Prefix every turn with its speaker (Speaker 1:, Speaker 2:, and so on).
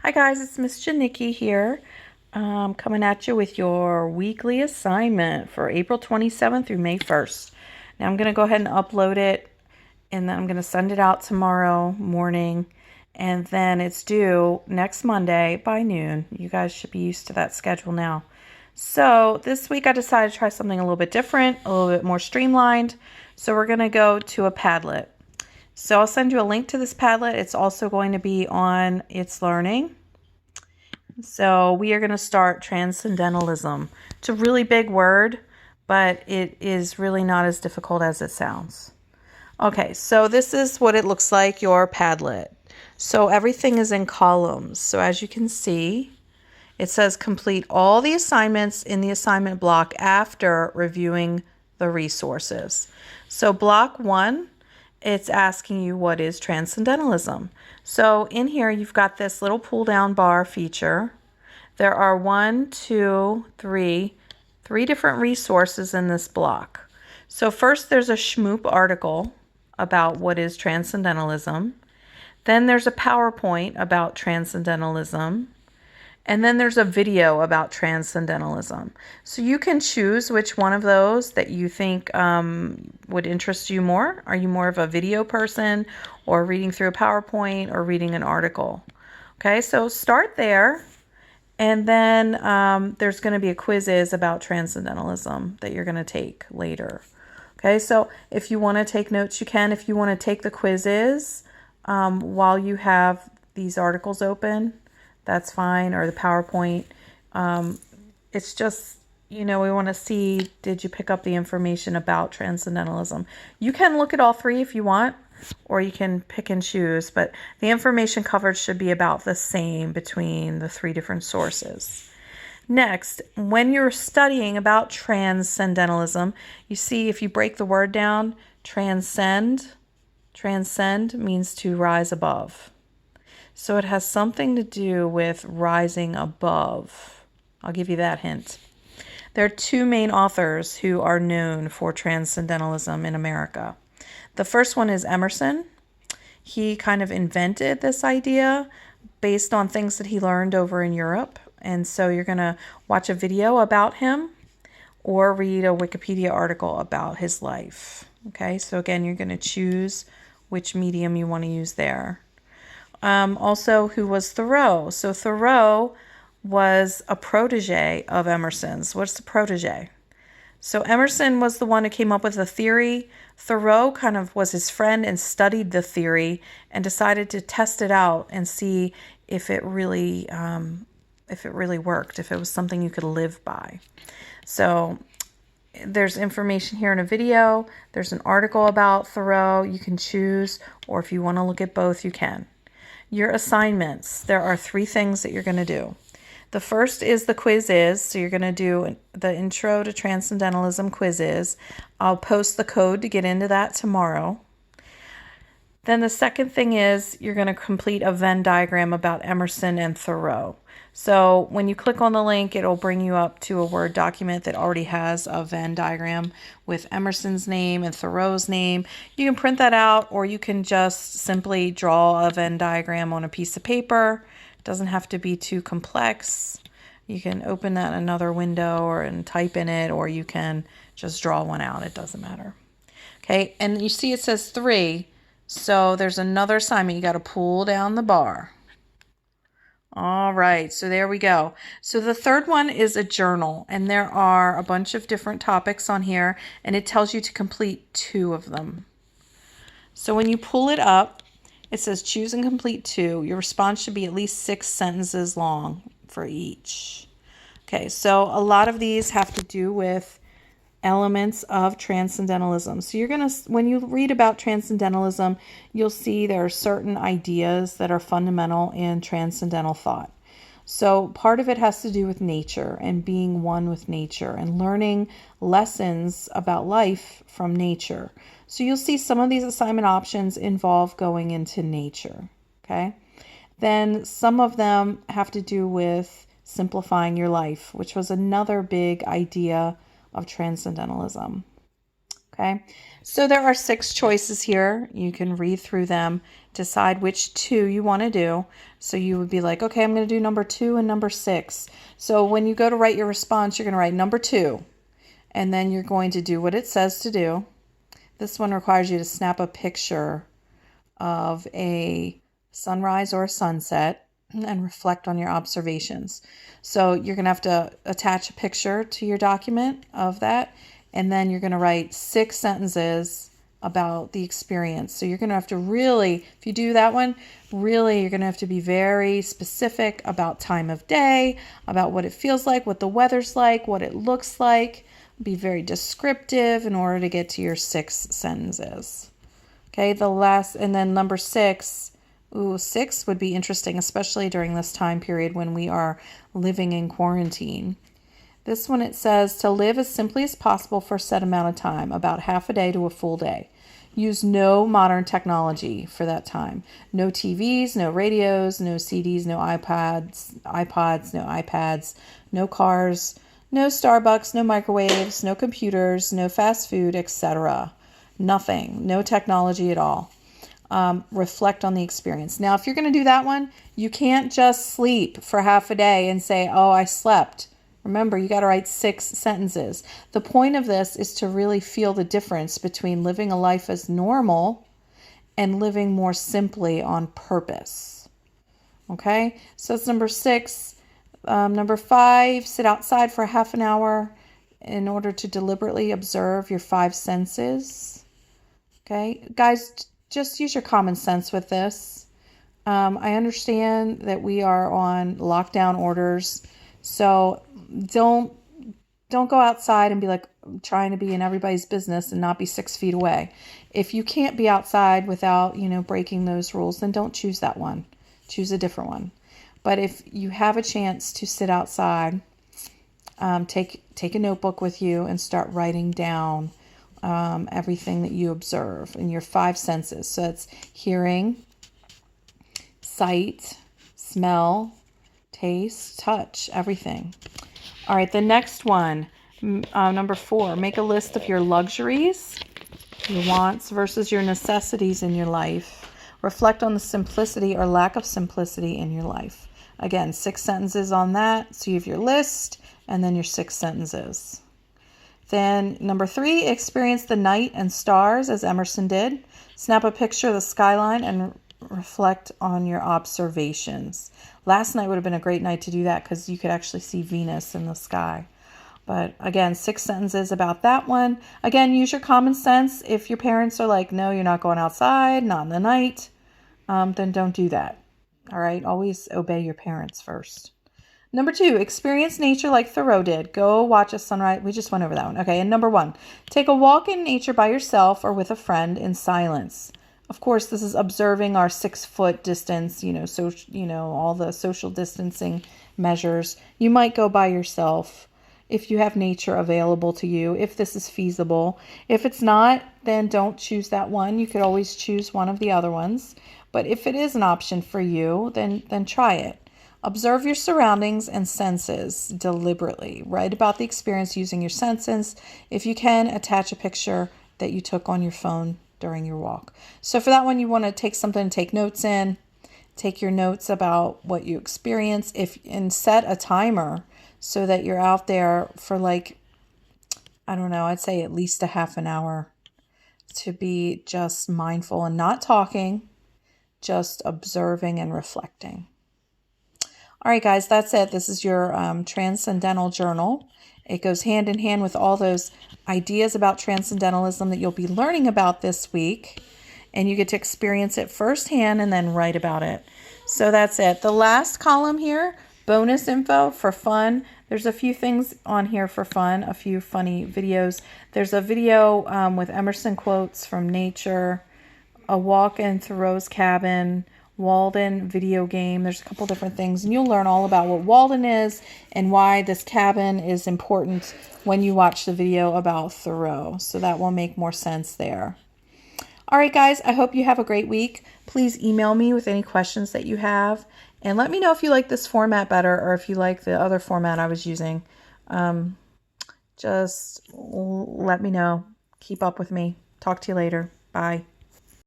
Speaker 1: Hi guys, it's Miss Janicki here, coming at you with your weekly assignment for April 27th through May 1st. Now I'm going to go ahead and upload it, and then I'm going to send it out tomorrow morning, and then it's due next Monday by noon. You guys should be used to that schedule now. So this week I decided to try something a little bit different, a little bit more streamlined. So we're going to go to a Padlet. So I'll send you a link to this Padlet. It's also going to be on It's Learning. So we are going to start Transcendentalism. It's a really big word, but it is really not as difficult as it sounds. Okay, so this is what it looks like, your Padlet. So everything is in columns. So as you can see, it says complete all the assignments in the assignment block after reviewing the resources. So block 1, it's asking you what is Transcendentalism. So in here you've got this little pull down bar feature. There are three different resources in this block. So first there's a Shmoop article about what is Transcendentalism. Then there's a PowerPoint about Transcendentalism. And then there's a video about Transcendentalism. So you can choose which one of those that you think would interest you more. Are you more of a video person, or reading through a PowerPoint, or reading an article? Okay, so start there. And then there's going to be a quizzes about Transcendentalism that you're going to take later. Okay, so if you want to take notes, you can. If you want to take the quizzes while you have these articles open, that's fine, or the PowerPoint. It's just, we want to see, did you pick up the information about Transcendentalism? You can look at all three if you want, or you can pick and choose, but the information covered should be about the same between the three different sources. Next, when you're studying about Transcendentalism, you see if you break the word down, transcend means to rise above. So it has something to do with rising above. I'll give you that hint. There are two main authors who are known for Transcendentalism in America. The first one is Emerson. He kind of invented this idea based on things that he learned over in Europe. And so you're going to watch a video about him or read a Wikipedia article about his life. Okay, so again, you're going to choose which medium you want to use there. Also, who was Thoreau? So Thoreau was a protege of Emerson's. What's the protege? So Emerson was the one who came up with the theory. Thoreau kind of was his friend and studied the theory and decided to test it out and see if it really worked, if it was something you could live by. So there's information here in a video. There's an article about Thoreau. You can choose, or if you want to look at both, you can. Your assignments, there are 3 things that you're going to do. The first is the quizzes. So you're going to do the Intro to Transcendentalism quizzes. I'll post the code to get into that tomorrow. Then the second thing is you're going to complete a Venn diagram about Emerson and Thoreau. So when you click on the link, it'll bring you up to a Word document that already has a Venn diagram with Emerson's name and Thoreau's name. You can print that out, or you can just simply draw a Venn diagram on a piece of paper. It doesn't have to be too complex. You can open that in another window and type in it, or you can just draw one out. It doesn't matter. Okay, and you see it says 3. So there's another assignment. You got to pull down the bar. All right, so there we go. So the third one is a journal, and there are a bunch of different topics on here, and it tells you to complete 2 of them. So when you pull it up, it says choose and complete 2. Your response should be at least 6 sentences long for each. Okay, so a lot of these have to do with elements of Transcendentalism. So you're going to, when you read about Transcendentalism, you'll see there are certain ideas that are fundamental in transcendental thought. So part of it has to do with nature and being one with nature and learning lessons about life from nature. So you'll see some of these assignment options involve going into nature. Okay. Then some of them have to do with simplifying your life, which was another big idea of Transcendentalism. Okay, so there are 6 choices here. You can read through them, decide which 2 you want to do. So you would be like, okay, I'm going to do number 2 and number 6. So when you go to write your response, you're going to write number 2, and then you're going to do what it says to do. This one requires you to snap a picture of a sunrise or a sunset and reflect on your observations. So you're going to have to attach a picture to your document of that, and then you're going to write 6 sentences about the experience. So you're going to have to really, if you do that one, really you're going to have to be very specific about time of day, about what it feels like, what the weather's like, what it looks like. Be very descriptive in order to get to your 6 sentences. Okay, the last, and then number 6. Ooh, 6 would be interesting, especially during this time period when we are living in quarantine. This one, it says to live as simply as possible for a set amount of time, about half a day to a full day. Use no modern technology for that time. No TVs, no radios, no CDs, no iPods, no iPads, no cars, no Starbucks, no microwaves, no computers, no fast food, etc. Nothing, no technology at all. Reflect on the experience. Now, if you're going to do that one, you can't just sleep for half a day and say, oh, I slept. Remember, you got to write 6 sentences. The point of this is to really feel the difference between living a life as normal and living more simply on purpose. Okay, so that's number 6. Number 5, sit outside for half an hour in order to deliberately observe your 5 senses. Okay, guys, just use your common sense with this. I understand that we are on lockdown orders, so don't go outside and be like trying to be in everybody's business and not be 6 feet away. If you can't be outside without, breaking those rules, then don't choose that one. Choose a different one. But if you have a chance to sit outside, take a notebook with you and start writing down everything that you observe in your 5 senses. So it's hearing, sight, smell, taste, touch, everything. All right, the next one, number 4, make a list of your luxuries, your wants versus your necessities in your life. Reflect on the simplicity or lack of simplicity in your life. Again, 6 sentences on that. So you have your list and then your 6 sentences. Then number 3, experience the night and stars as Emerson did. Snap a picture of the skyline and reflect on your observations. Last night would have been a great night to do that because you could actually see Venus in the sky. But again, 6 sentences about that one. Again, use your common sense. If your parents are like, no, you're not going outside, not in the night, then don't do that. All right, always obey your parents first. Number 2, experience nature like Thoreau did. Go watch a sunrise. We just went over that one. Okay, and number 1, take a walk in nature by yourself or with a friend in silence. Of course, this is observing our 6-foot distance, all the social distancing measures. You might go by yourself if you have nature available to you, if this is feasible. If it's not, then don't choose that one. You could always choose one of the other ones. But if it is an option for you, then try it. Observe your surroundings and senses deliberately. Write about the experience using your senses. If you can, attach a picture that you took on your phone during your walk. So for that one, you want to take something to take notes in. Take your notes about what you experience and set a timer so that you're out there for I'd say at least a half an hour to be just mindful and not talking, just observing and reflecting. All right, guys, that's it. This is your Transcendental Journal. It goes hand in hand with all those ideas about Transcendentalism that you'll be learning about this week. And you get to experience it firsthand and then write about it. So that's it. The last column here, bonus info for fun. There's a few things on here for fun, a few funny videos. There's a video with Emerson quotes from nature, a walk in Thoreau's cabin, Walden video game. There's a couple different things, and you'll learn all about what Walden is and why this cabin is important when you watch the video about Thoreau. So that will make more sense there. All right, guys, I hope you have a great week. Please email me with any questions that you have, and let me know if you like this format better or if you like the other format I was using. Just let me know. Keep up with me. Talk to you later. Bye.